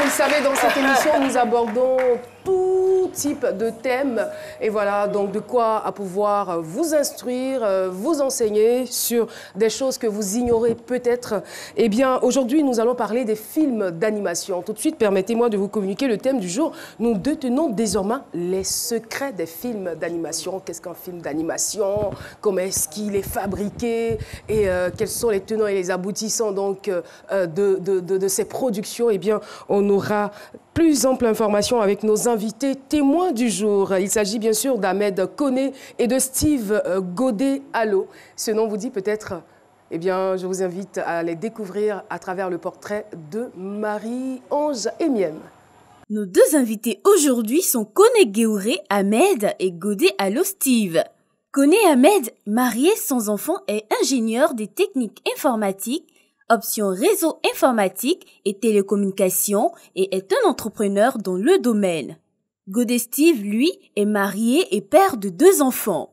le savez, dans cette émission, nous abordons tout type de thèmes. Et voilà, donc de quoi à pouvoir vous instruire, vous enseigner sur des choses que vous ignorez peut-être. Eh bien, aujourd'hui, nous allons parler des films d'animation. Tout de suite, permettez-moi de vous communiquer le thème du jour. Nous détenons désormais les secrets des films d'animation. Qu'est-ce qu'un film d'animation? Comment est-ce qu'il est fabriqué? Et quels sont les tenants et les aboutissants donc, de ces productions? Eh bien, on aura plus ample information avec nos invités témoins du jour. Il s'agit bien sûr d'Ahmed Koné et de Steve Godet-Allo. Ce nom vous dit peut-être, eh bien, je vous invite à les découvrir à travers le portrait de Marie-Ange Emiem. Nos deux invités aujourd'hui sont Koné Guéouré Ahmed et Godet-Allo Steve. Koné Ahmed, marié sans enfant, est ingénieur des techniques informatiques, option réseau informatique et télécommunications et est un entrepreneur dans le domaine. Godet Steve, lui, est marié et père de 2 enfants.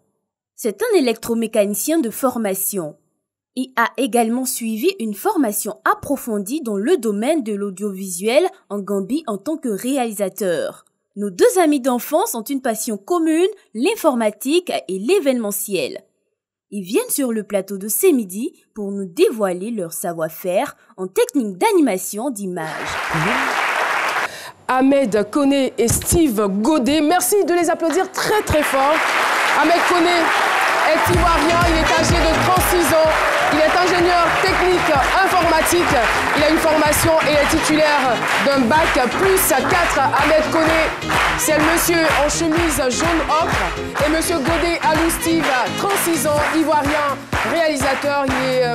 C'est un électromécanicien de formation. Il a également suivi une formation approfondie dans le domaine de l'audiovisuel en Gambie en tant que réalisateur. Nos 2 amis d'enfance ont une passion commune, l'informatique et l'événementiel. Ils viennent sur le plateau de ce midi pour nous dévoiler leur savoir-faire en technique d'animation d'image. Ahmed Koné et Steve Godet, merci de les applaudir très très fort. Ahmed Koné est ivoirien, il est âgé de 36 ans, il est ingénieur technique informatique, il a une formation et est titulaire d'un bac plus 4. Ahmed Koné, c'est le monsieur en chemise jaune ocre et monsieur Godet-Allo Steve, 36 ans, ivoirien, réalisateur, il est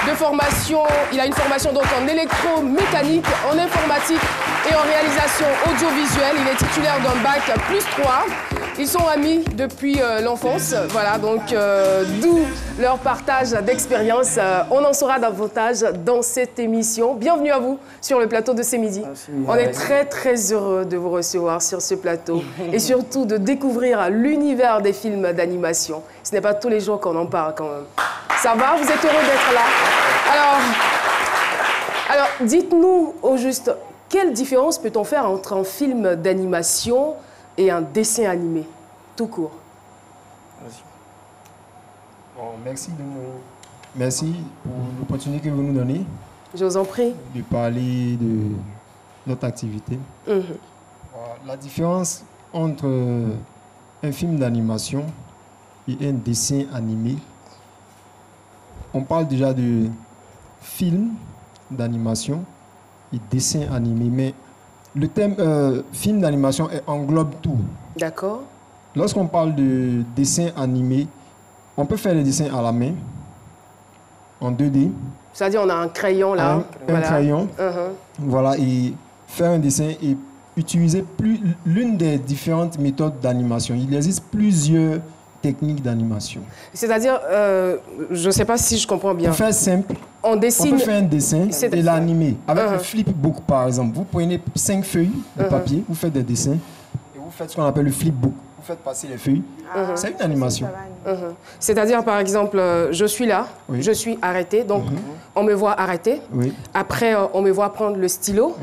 de formation, il a une formation donc en électromécanique, en informatique et en réalisation audiovisuelle. Il est titulaire d'un bac plus 3. Ils sont amis depuis l'enfance, voilà, donc d'où leur partage d'expérience. On en saura davantage dans cette émission. Bienvenue à vous sur le plateau de ce midi. On est très très heureux de vous recevoir sur ce plateau et surtout de découvrir l'univers des films d'animation. Ce n'est pas tous les jours qu'on en parle quand même. Ça va? Vous êtes heureux d'être là? Alors dites-nous au juste, quelle différence peut-on faire entre un film d'animation et un dessin animé, tout court? Bon, merci pour l'opportunité que vous nous donnez. Je vous en prie. De parler de notre activité. La différence entre un film d'animation et un dessin animé, on parle déjà de film d'animation et dessin animé, mais le thème film d'animation englobe tout. D'accord. Lorsqu'on parle de dessin animé, on peut faire les dessins à la main, en 2D. C'est-à-dire on a un crayon là. Un crayon, voilà, et faire un dessin et utiliser l'une des différentes méthodes d'animation. Il existe plusieurs techniques d'animation. C'est-à-dire, je ne sais pas si je comprends bien. Pour faire simple, on dessine... on peut faire un dessin et l'animer. Avec le flipbook, par exemple, vous prenez 5 feuilles de papier, vous faites des dessins et vous faites ce qu'on appelle le flipbook. Vous faites passer les feuilles. C'est une animation. C'est-à-dire, par exemple, je suis là, je suis arrêté, donc on me voit arrêter. Après, on me voit prendre le stylo.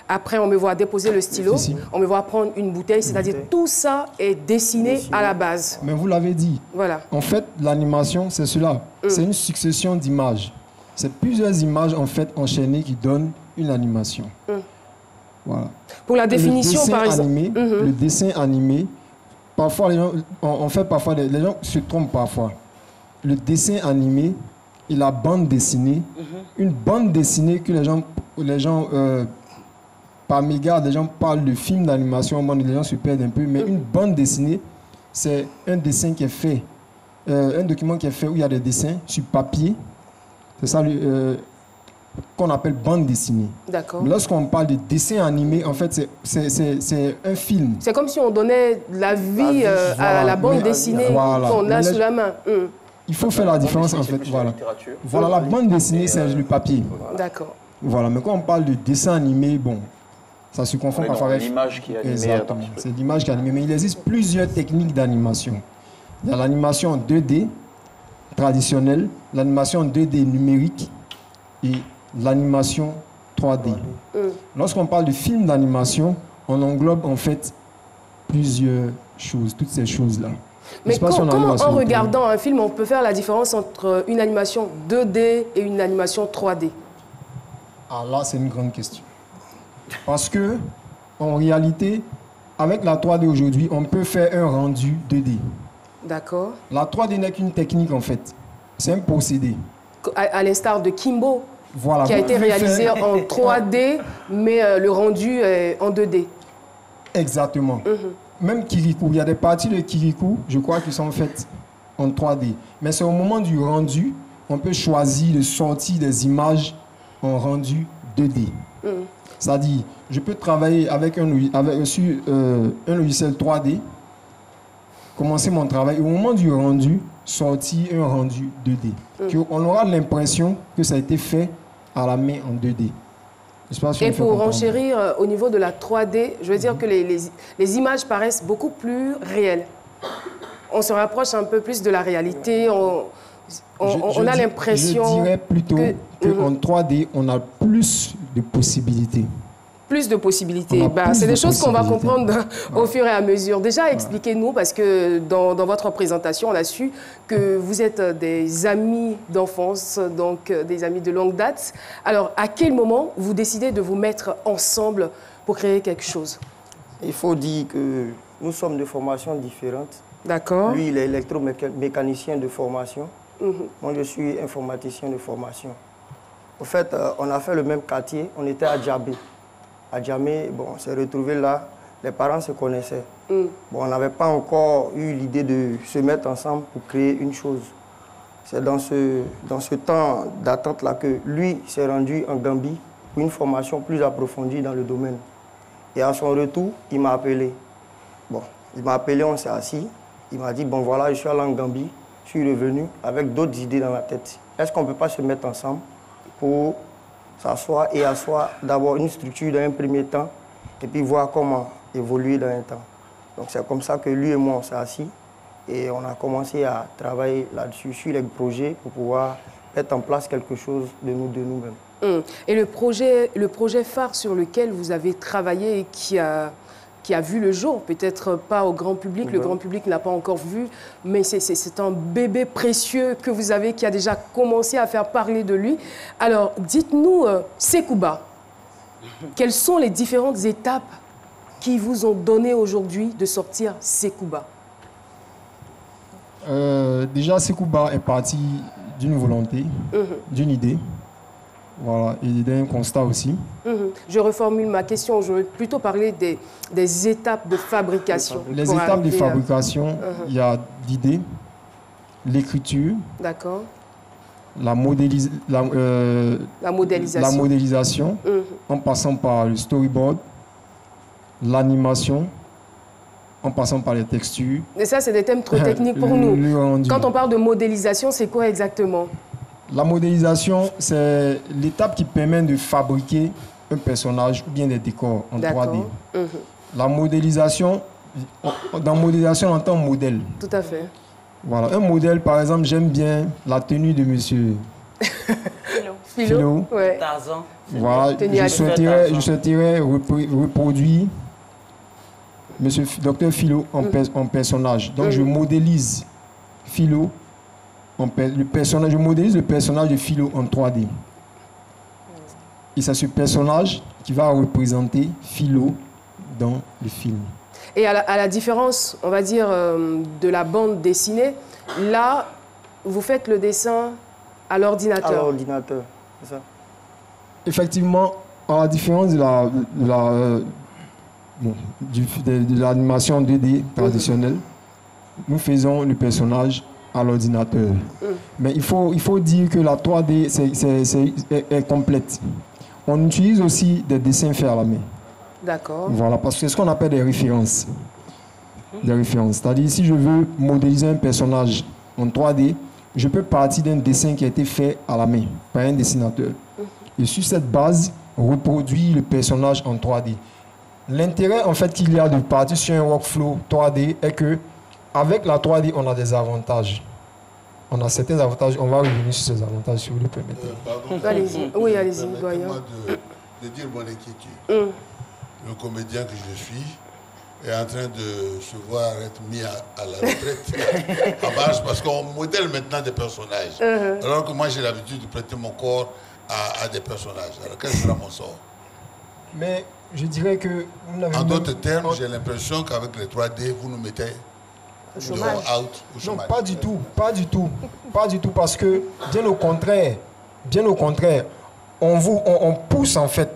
Après, on me voit déposer le stylo. On me voit prendre une bouteille. C'est-à-dire, tout ça est dessiné à la base. Mais vous l'avez dit. Voilà. En fait, l'animation, c'est cela. C'est une succession d'images. C'est plusieurs images, en fait, enchaînées qui donnent une animation. Voilà. Pour la définition, par exemple. Le dessin animé, parfois, les gens se trompent parfois. Le dessin animé et la bande dessinée, une bande dessinée que les gens par mégarde, les gens parlent de film d'animation, les gens se perdent un peu, mais une bande dessinée, c'est un dessin qui est fait, un document qui est fait où il y a des dessins sur papier. C'est ça qu'on appelle bande dessinée. D'accord. Lorsqu'on parle de dessin animé, en fait, c'est un film. C'est comme si on donnait la vie à la bande dessinée qu'on a sous la main. Il faut faire la différence, en fait. Voilà, la bande dessinée, c'est le papier. D'accord. Voilà, mais quand on parle de dessin animé, bon, ça se confond parfois avec... l'image qui est animée. Exactement, c'est l'image qui est animée. Mais il existe plusieurs techniques d'animation. Il y a l'animation 2D traditionnelle, l'animation 2D numérique et l'animation 3D. Lorsqu'on parle de film d'animation, on englobe en fait plusieurs choses, toutes ces choses-là. Mais comment en regardant un film, on peut faire la différence entre une animation 2D et une animation 3D? Ah là, c'est une grande question. Parce que, en réalité, avec la 3D aujourd'hui, on peut faire un rendu 2D. D'accord. La 3D n'est qu'une technique en fait. C'est un procédé. À l'instar de Kimbo, voilà, qui a été réalisé en 3D, mais le rendu est en 2D. Exactement. Même Kirikou, il y a des parties de Kirikou, je crois, qui sont faites en 3D. Mais c'est au moment du rendu, on peut choisir de sortir des images en rendu 2D. C'est-à-dire, je peux travailler avec un logiciel 3D, commencer mon travail, et au moment du rendu, sortir un rendu 2D. On aura l'impression que ça a été fait à la main en 2D. Et pour renchérir au niveau de la 3D, je veux dire que les images paraissent beaucoup plus réelles. On se rapproche un peu plus de la réalité. On a l'impression... Je dirais plutôt qu'en 3D, on a plus de possibilités. Plus de possibilités. C'est des choses qu'on va comprendre au fur et à mesure. Déjà, expliquez-nous, parce que dans votre présentation, on a su que vous êtes des amis d'enfance, donc des amis de longue date. Alors, à quel moment vous décidez de vous mettre ensemble pour créer quelque chose? Il faut dire que nous sommes de formations différentes. D'accord. Lui, il est électromécanicien de formation. Moi, je suis informaticien de formation. Au fait, on a fait le même quartier. On était à Djabé. À Djamé, bon, on s'est retrouvés là, les parents se connaissaient. Bon, on n'avait pas encore eu l'idée de se mettre ensemble pour créer une chose. C'est dans ce temps d'attente-là que lui s'est rendu en Gambie pour une formation plus approfondie dans le domaine. Et à son retour, il m'a appelé. Bon, il m'a appelé, on s'est assis. Il m'a dit, bon voilà, je suis allé en Gambie, je suis revenu avec d'autres idées dans la tête. Est-ce qu'on ne peut pas se mettre ensemble pour s'asseoir et asseoir d'abord une structure dans un premier temps et puis voir comment évoluer dans un temps. Donc c'est comme ça que lui et moi on s'est assis et on a commencé à travailler là-dessus, sur les projets pour pouvoir mettre en place quelque chose de nous-mêmes. Et le projet phare sur lequel vous avez travaillé et qui a vu le jour, peut-être pas au grand public, le grand public n'a pas encore vu, mais c'est un bébé précieux que vous avez qui a déjà commencé à faire parler de lui. Alors, dites-nous, Sekouba, quelles sont les différentes étapes qui vous ont donné aujourd'hui de sortir Sekouba? Déjà, Sekouba est parti d'une volonté, d'une idée. Voilà, et d'un constat aussi. Je reformule ma question. Je veux plutôt parler des étapes de fabrication. Les étapes de fabrication, il y a l'idée, l'écriture, d'accord, la modélisation, en passant par le storyboard, l'animation, en passant par les textures. Et ça, c'est des thèmes trop techniques pour nous. Quand on parle de modélisation, c'est quoi exactement? La modélisation, c'est l'étape qui permet de fabriquer un personnage ou bien des décors en 3D. La modélisation, dans modélisation, on entend modèle. Tout à fait. Voilà, un modèle, par exemple, j'aime bien la tenue de monsieur Philo. Ouais. Voilà, je souhaiterais reproduire monsieur Dr Philo en personnage. Donc, je modélise Philo. Je modélise le personnage de Philo en 3D. Et c'est ce personnage qui va représenter Philo dans le film. Et à la différence, on va dire, de la bande dessinée, là, vous faites le dessin à l'ordinateur. À l'ordinateur, c'est ça. Effectivement, à la différence de l'animation 2D traditionnelle, nous faisons le personnage à l'ordinateur. Mais il faut dire que la 3D est complète. On utilise aussi des dessins faits à la main. D'accord. Voilà, parce que c'est ce qu'on appelle des références. Des références. C'est-à-dire, si je veux modéliser un personnage en 3D, je peux partir d'un dessin qui a été fait à la main par un dessinateur. Et sur cette base, reproduire le personnage en 3D. L'intérêt, en fait, qu'il y a de partir sur un workflow 3D est que avec la 3D, on a des avantages. On a certains avantages. On va revenir sur ces avantages, si vous le permettez. Allez-y. Oui, allez-y, doyen. de dire mon inquiétude. Le comédien que je suis est en train de se voir être mis à la retraite, à marche, parce qu'on modèle maintenant des personnages. Alors que moi, j'ai l'habitude de prêter mon corps à des personnages. Alors, quel sera mon sort? Mais je dirais que... En d'autres termes, j'ai l'impression qu'avec les 3D, vous nous mettez dehors, out, au chômage. Non, pas du tout, pas du tout. Pas du tout, parce que, bien au contraire, on pousse en fait,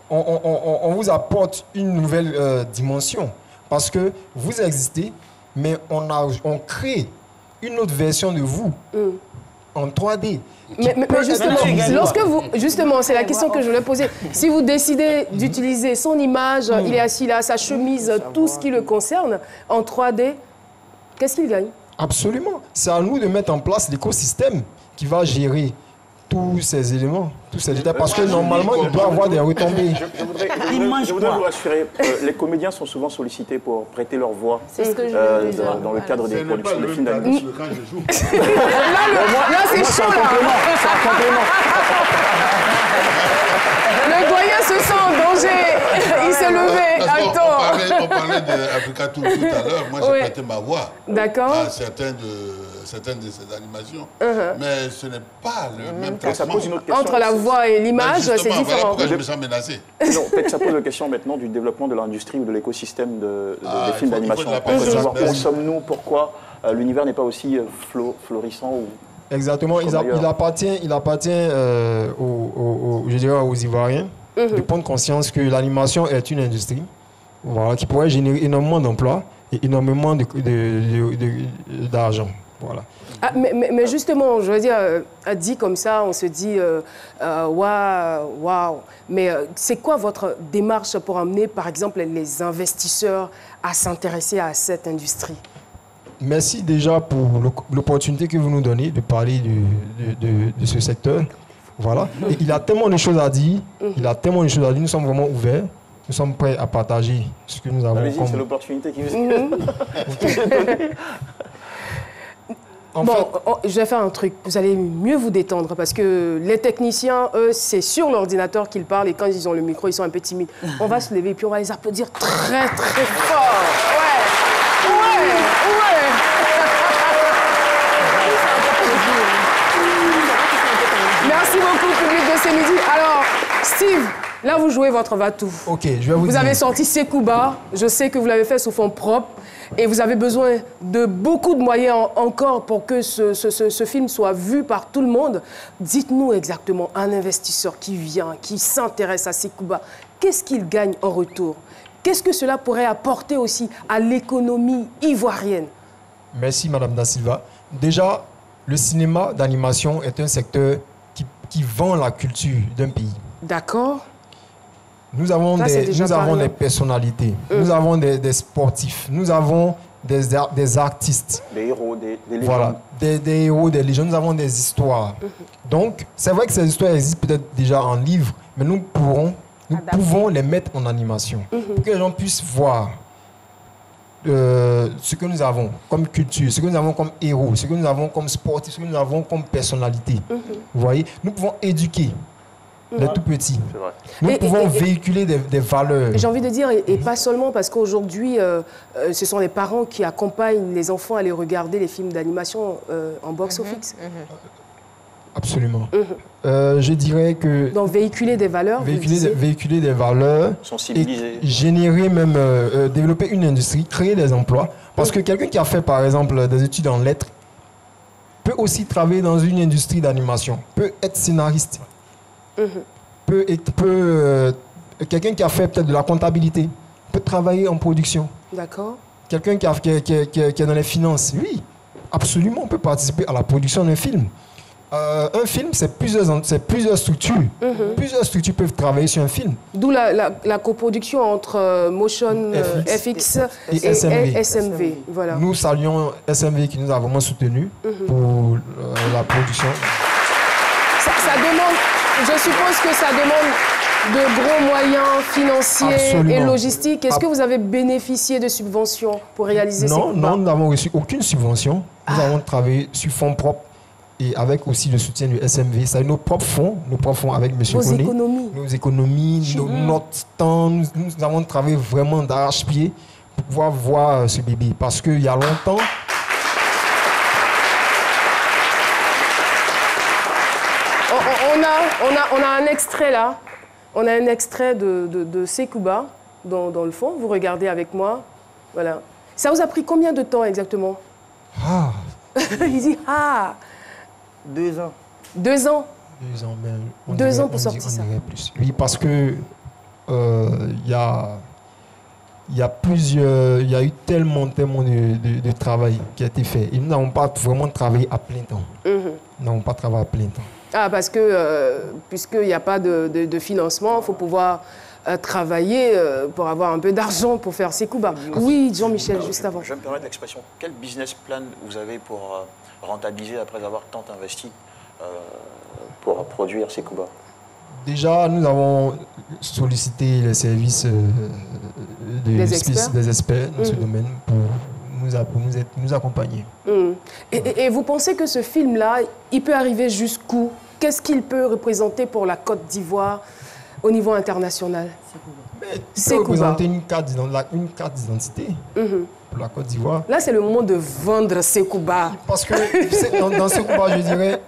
on vous apporte une nouvelle dimension. Parce que vous existez, mais on crée une autre version de vous en 3D. Mais justement, c'est la question que je voulais poser. Si vous décidez d'utiliser son image, il est assis là, sa chemise, tout ce qui le concerne, en 3D, qu'est-ce qu'il gagne? Absolument. C'est à nous de mettre en place l'écosystème qui va gérer tous ces éléments, tous ces détails, parce que normalement, il doit avoir des retombées. Je voudrais vous rassurer, les comédiens sont souvent sollicités pour prêter leur voix dans le cadre des productions de films d'animation. Là, c'est chaud, là. C'est un complément. Le doyen se sent en danger. Il s'est levé. Attends. On parlait d'Africa tout à l'heure. Moi, j'ai prêté ma voix à certaines de ces animations. Mais ce n'est pas le même traitement. Ça pose une autre question. Entre la voix et l'image, c'est différent. Voilà pourquoi je me sens menacé. Non, peut-être ça pose la question maintenant du développement de l'industrie ou de l'écosystème des films d'animation. Où sommes-nous? Pourquoi l'univers n'est pas aussi florissant ou... Exactement, il appartient je dirais aux Ivoiriens de prendre conscience que l'animation est une industrie qui pourrait générer énormément d'emplois et énormément d'argent. Voilà. Ah, mais justement, je veux dire, dit comme ça, on se dit waouh. Mais c'est quoi votre démarche pour amener, par exemple, les investisseurs à s'intéresser à cette industrie? Merci déjà pour l'opportunité que vous nous donnez de parler de ce secteur. Voilà. Et il a tellement de choses à dire. Nous sommes vraiment ouverts. Nous sommes prêts à partager ce que nous avons. Allez-y, c'est l'opportunité qui vous je vais faire un truc. Vous allez mieux vous détendre parce que les techniciens, eux, c'est sur l'ordinateur qu'ils parlent et quand ils ont le micro, ils sont un peu timides. On va se lever et puis on va les applaudir très, très fort. Ouais. Merci beaucoup, public de ce midi. Alors, Steve, là, vous jouez votre va-tout. Ok, je vais vous dire. Vous avez sorti Sekouba. Je sais que vous l'avez fait sous fond propre. Et vous avez besoin de beaucoup de moyens encore pour que ce film soit vu par tout le monde. Dites-nous exactement, un investisseur qui vient, qui s'intéresse à Sekouba, qu'est-ce qu'il gagne en retour? Qu'est-ce que cela pourrait apporter aussi à l'économie ivoirienne? Merci, Madame Da Silva. Déjà, le cinéma d'animation est un secteur qui vend la culture d'un pays. D'accord. Nous avons des personnalités, nous avons des sportifs, nous avons des artistes. Des héros, des légendes. Voilà, des héros, des légendes, nous avons des histoires. Donc, c'est vrai que ces histoires existent peut-être déjà en livre, mais nous pouvons les mettre en animation pour que les gens puissent voir ce que nous avons comme culture, ce que nous avons comme héros, ce que nous avons comme sportifs, ce que nous avons comme personnalité. Vous voyez, nous pouvons éduquer les tout petits. Nous pouvons véhiculer des valeurs. J'ai envie de dire, et pas seulement parce qu'aujourd'hui, ce sont les parents qui accompagnent les enfants à aller regarder les films d'animation en box-office. Absolument. Je dirais que... Donc véhiculer des valeurs. Véhiculer des valeurs. Sensibiliser. Et générer même, développer une industrie, créer des emplois. Parce que quelqu'un qui a fait par exemple des études en lettres peut aussi travailler dans une industrie d'animation, peut être scénariste. Quelqu'un qui a fait peut-être de la comptabilité peut travailler en production. D'accord. Quelqu'un qui est dans les finances, oui, absolument, on peut participer à la production d'un film. Un film, c'est plusieurs structures. Plusieurs structures peuvent travailler sur un film. D'où la coproduction entre Motion FX et SMV. Voilà. Nous saluons SMV qui nous a vraiment soutenus pour la production. Ça demande, je suppose que ça demande de gros moyens financiers et logistiques. Est-ce que vous avez bénéficié de subventions pour réaliser ces combats? Non, nous n'avons reçu aucune subvention. Nous avons travaillé sur fonds propres et avec aussi le soutien du SMV, c'est nos propres fonds avec M. Koné. Nos économies, notre temps, nous avons travaillé vraiment d'arrache-pied pour pouvoir voir ce bébé. Parce qu'il y a longtemps, on a un extrait là. On a un extrait de Sekouba dans le fond. Vous regardez avec moi. Voilà. Ça vous a pris combien de temps exactement? Il dit 2 ans. 2 ans? 2 ans, mais 2 ans pour sortir ça. Plus. Oui, parce que il y a eu tellement de travail qui a été fait. Et nous n'avons pas vraiment travaillé à plein temps. Nous n'avons pas travaillé à plein temps. Ah, parce que puisqu'il n'y a pas de financement, il faut pouvoir travailler pour avoir un peu d'argent pour faire Sekouba. Oui, Jean-Michel, juste avant. Je me permets l'expression. Quel business plan vous avez pour rentabiliser après avoir tant investi pour produire Sekouba? Déjà, nous avons sollicité les services des experts dans ce domaine pour nous accompagner. Et vous pensez que ce film-là, il peut arriver jusqu'où? Qu'est-ce qu'il peut représenter pour la Côte d'Ivoire au niveau international? Il peut représenter une carte d'identité pour la Côte d'Ivoire. Là, c'est le moment de vendre Sekouba. Parce que dans Sekouba, je dirais,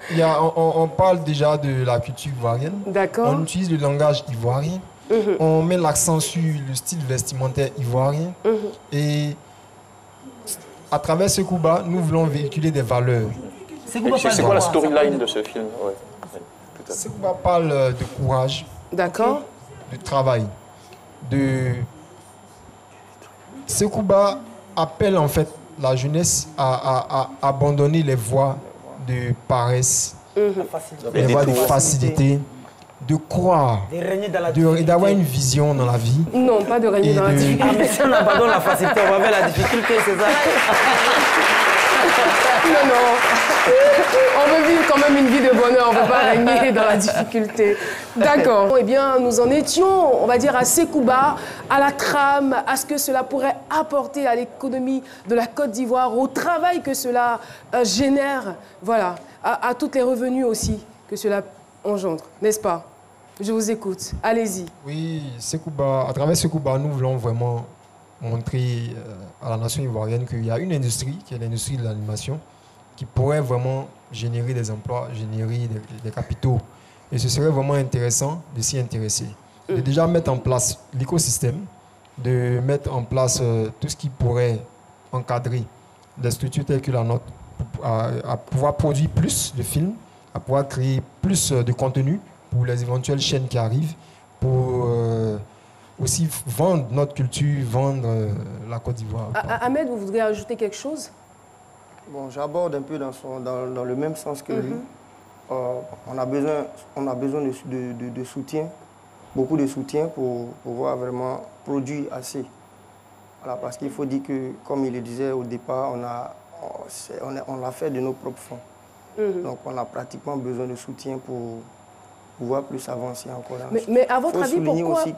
on parle déjà de la culture ivoirienne. D'accord. On utilise le langage ivoirien. On met l'accent sur le style vestimentaire ivoirien. Et à travers Sekouba, nous voulons véhiculer des valeurs. C'est quoi la storyline de ce film? Sekouba parle de courage, d'accord, de travail. Sekouba appelle en fait la jeunesse à abandonner les voies de paresse, les voies de facilité, de croire, d'avoir une vision dans la vie. Non, pas de régner dans la difficulté. Ah, mais si on abandonne la facilité, on va vers la difficulté, c'est ça? Non. On veut vivre quand même une vie de bonheur, on ne peut pas régner dans la difficulté. D'accord. Eh bien, nous en étions, on va dire, à Sekouba, à la trame, à ce que cela pourrait apporter à l'économie de la Côte d'Ivoire, au travail que cela génère, voilà, à tous les revenus aussi que cela engendre, n'est-ce pas? Je vous écoute. Allez-y. Oui, Sekouba, à travers Sekouba, nous voulons vraiment montrer à la nation ivoirienne qu'il y a une industrie, qui est l'industrie de l'animation, qui pourrait vraiment générer des emplois, générer des capitaux. Et ce serait vraiment intéressant de s'y intéresser. De déjà mettre en place l'écosystème, de mettre en place tout ce qui pourrait encadrer des structures telles que la nôtre, à pouvoir produire plus de films, à pouvoir créer plus de contenu pour les éventuelles chaînes qui arrivent, pour aussi vendre notre culture, vendre la Côte d'Ivoire. Ahmed, vous voudriez ajouter quelque chose? Bon, j'aborde un peu dans le même sens que lui. On a besoin de soutien, beaucoup de soutien pour pouvoir vraiment produire assez. Voilà, parce qu'il faut dire que, comme il le disait au départ, on l'a fait de nos propres fonds. Donc on a pratiquement besoin de soutien pour pouvoir plus avancer encore. Mais à votre avis, pourquoi aussi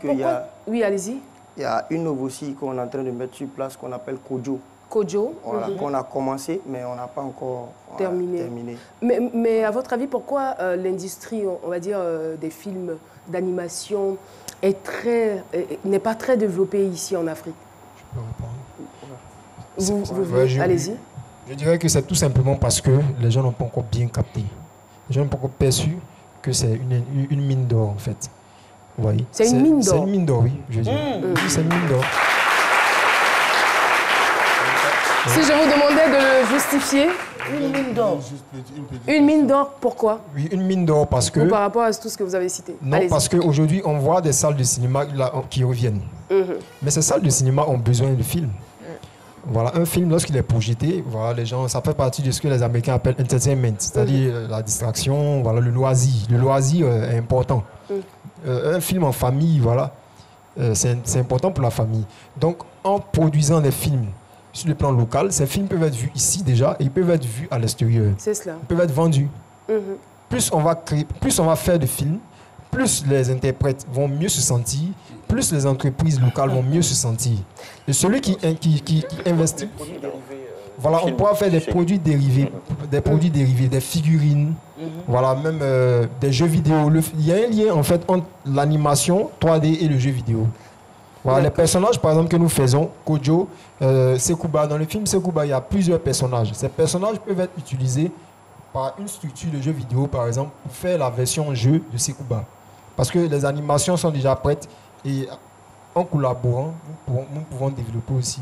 Oui, allez-y. Il y a une œuvre aussi qu'on est en train de mettre sur place qu'on appelle Kojo. Kojo. Voilà, qu'on a commencé, mais on n'a pas encore terminé. Mais à votre avis, pourquoi l'industrie, on va dire, des films d'animation n'est pas très développée ici en Afrique? Je peux répondre. Allez-y. Je dirais que c'est tout simplement parce que les gens n'ont pas encore bien capté. Les gens n'ont pas encore perçu que c'est une mine d'or, en fait. Vous voyez? C'est une mine d'or? C'est une mine d'or, oui, je dis. Oui, c'est une mine d'or. Si je vous demandais de le justifier, une mine d'or. Une mine d'or, pourquoi? Oui, une mine d'or parce que... Ou par rapport à tout ce que vous avez cité? Non, parce qu'aujourd'hui, on voit des salles de cinéma qui reviennent. Mais ces salles de cinéma ont besoin de films. Voilà, un film, lorsqu'il est projeté, voilà, les gens, ça fait partie de ce que les Américains appellent entertainment, c'est-à-dire la distraction, voilà, le loisir. Le loisir est important. Un film en famille, voilà, c'est important pour la famille. Donc, en produisant des films sur le plan local, ces films peuvent être vus ici déjà et ils peuvent être vus à l'extérieur. C'est cela. Ils peuvent être vendus. Plus on va créer, plus on va faire de films, plus les interprètes vont mieux se sentir, plus les entreprises locales vont mieux se sentir. Et celui qui investit... Voilà, on pourra faire des produits dérivés, des figurines, voilà, même des jeux vidéo. Il y a un lien en fait entre l'animation 3D et le jeu vidéo. Voilà, les personnages par exemple que nous faisons, Kojo, Sekouba, dans le film Sekouba, il y a plusieurs personnages. Ces personnages peuvent être utilisés par une structure de jeu vidéo par exemple pour faire la version jeu de Sekouba. Parce que les animations sont déjà prêtes et en collaborant, nous pouvons développer aussi.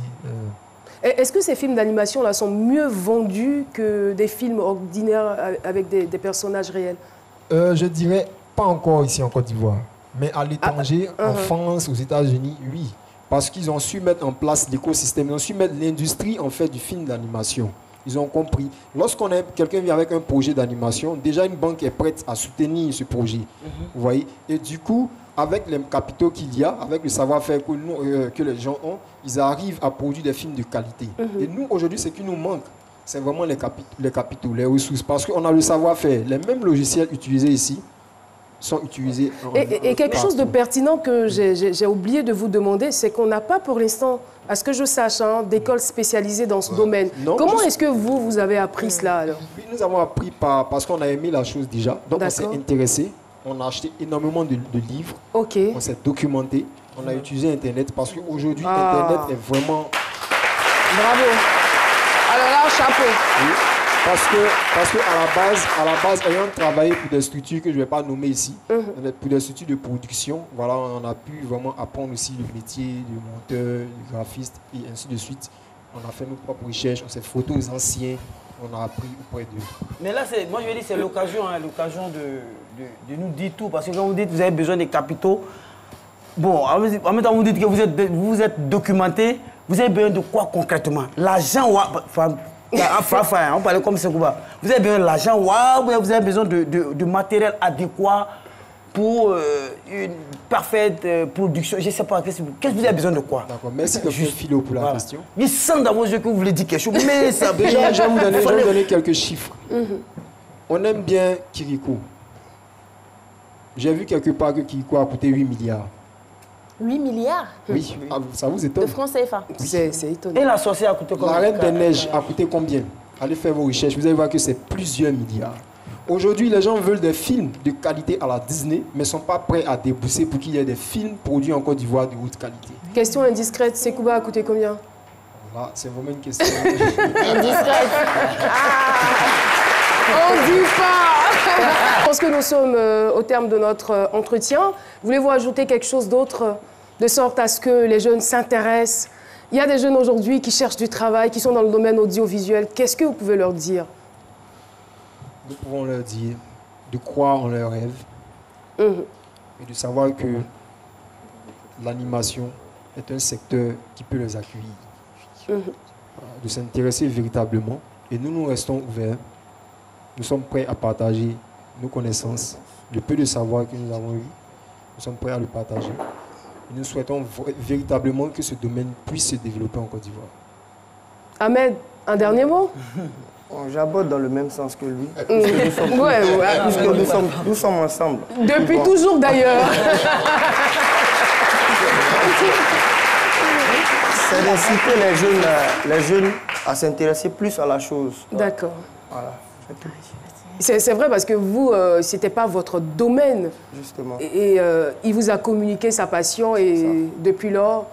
Est-ce que ces films d'animation là sont mieux vendus que des films ordinaires avec des personnages réels? Je dirais pas encore ici en Côte d'Ivoire, mais à l'étranger, en France, aux États-Unis, oui, parce qu'ils ont su mettre en place l'écosystème, ils ont su mettre l'industrie en fait du film d'animation. Ils ont compris. Lorsqu'on a quelqu'un vient avec un projet d'animation, déjà une banque est prête à soutenir ce projet. Vous voyez? Et du coup, avec les capitaux qu'il y a, avec le savoir-faire que les gens ont, ils arrivent à produire des films de qualité. Et nous, aujourd'hui, ce qui nous manque, c'est vraiment les capitaux, les ressources. Parce qu'on a le savoir-faire. Les mêmes logiciels utilisés ici sont utilisés et quelque chose de pertinent que j'ai oublié de vous demander, c'est qu'on n'a pas pour l'instant, à ce que je sache, d'école spécialisée dans ce domaine. Non, comment est-ce que vous avez appris cela alors? Oui, nous avons appris parce qu'on a aimé la chose déjà. Donc on s'est intéressé. On a acheté énormément de livres, on s'est documenté, on a utilisé Internet parce qu'aujourd'hui, Internet est vraiment... Bravo. Alors là, chapeau. Oui, parce que à la base, ayant travaillé pour des structures que je ne vais pas nommer ici, pour des structures de production, voilà, on a pu vraiment apprendre aussi le métier de monteur, de graphiste et ainsi de suite. On a fait nos propres recherches, on s'est photos aux anciens. On a appris auprès d'eux. Mais là, moi je veux dire, c'est l'occasion de nous dire tout. Parce que quand vous dites que vous avez besoin des capitaux, bon, en même temps vous dites que vous êtes documenté, vous avez besoin de quoi concrètement? L'argent, on parlait comme Sekouba. Vous avez besoin de l'argent, vous avez besoin de matériel adéquat pour une parfaite production. Je ne sais pas, qu'est-ce que vous avez besoin de quoi? D'accord, merci de Philo pour la question. Il sent dans vos yeux que vous voulez dire quelque chose, mais ça... Déjà, je vais vous donner quelques chiffres. On aime bien Kiriko. J'ai vu quelque part que Kiriko a coûté 8 milliards. 8 milliards? Oui, ça vous étonne? De francs CFA. C'est étonnant. Et la sorcière a coûté combien? La Reine des Neiges a coûté combien? Allez faire vos recherches, vous allez voir que c'est plusieurs milliards. Aujourd'hui, les gens veulent des films de qualité à la Disney, mais ne sont pas prêts à débourser pour qu'il y ait des films produits en Côte d'Ivoire de haute qualité. Question indiscrète, Sekouba a coûté combien? Là, c'est vraiment une question. Indiscrète. On dit pas. Je pense que nous sommes au terme de notre entretien. Voulez-vous ajouter quelque chose d'autre de sorte à ce que les jeunes s'intéressent? Il y a des jeunes aujourd'hui qui cherchent du travail, qui sont dans le domaine audiovisuel. Qu'est-ce que vous pouvez leur dire? Nous pouvons leur dire de croire en leurs rêves et de savoir que l'animation est un secteur qui peut les accueillir. De s'intéresser véritablement. Et nous restons ouverts. Nous sommes prêts à partager nos connaissances, le peu de savoir que nous avons eu. Nous sommes prêts à le partager. Et nous souhaitons véritablement que ce domaine puisse se développer en Côte d'Ivoire. Ahmed, un dernier mot? J'aborde dans le même sens que lui. Nous sommes ensemble. Depuis toujours d'ailleurs. C'est d'inciter les jeunes à s'intéresser plus à la chose. D'accord. Voilà. C'est vrai parce que vous, ce n'était pas votre domaine. Justement. Et il vous a communiqué sa passion et depuis lors,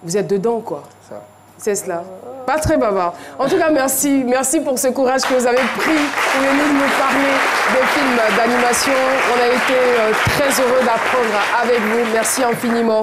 vous êtes dedans, quoi. Ça. C'est cela. Pas très bavard. En tout cas, merci. Merci pour ce courage que vous avez pris pour venir nous parler de films d'animation. On a été très heureux d'apprendre avec vous. Merci infiniment.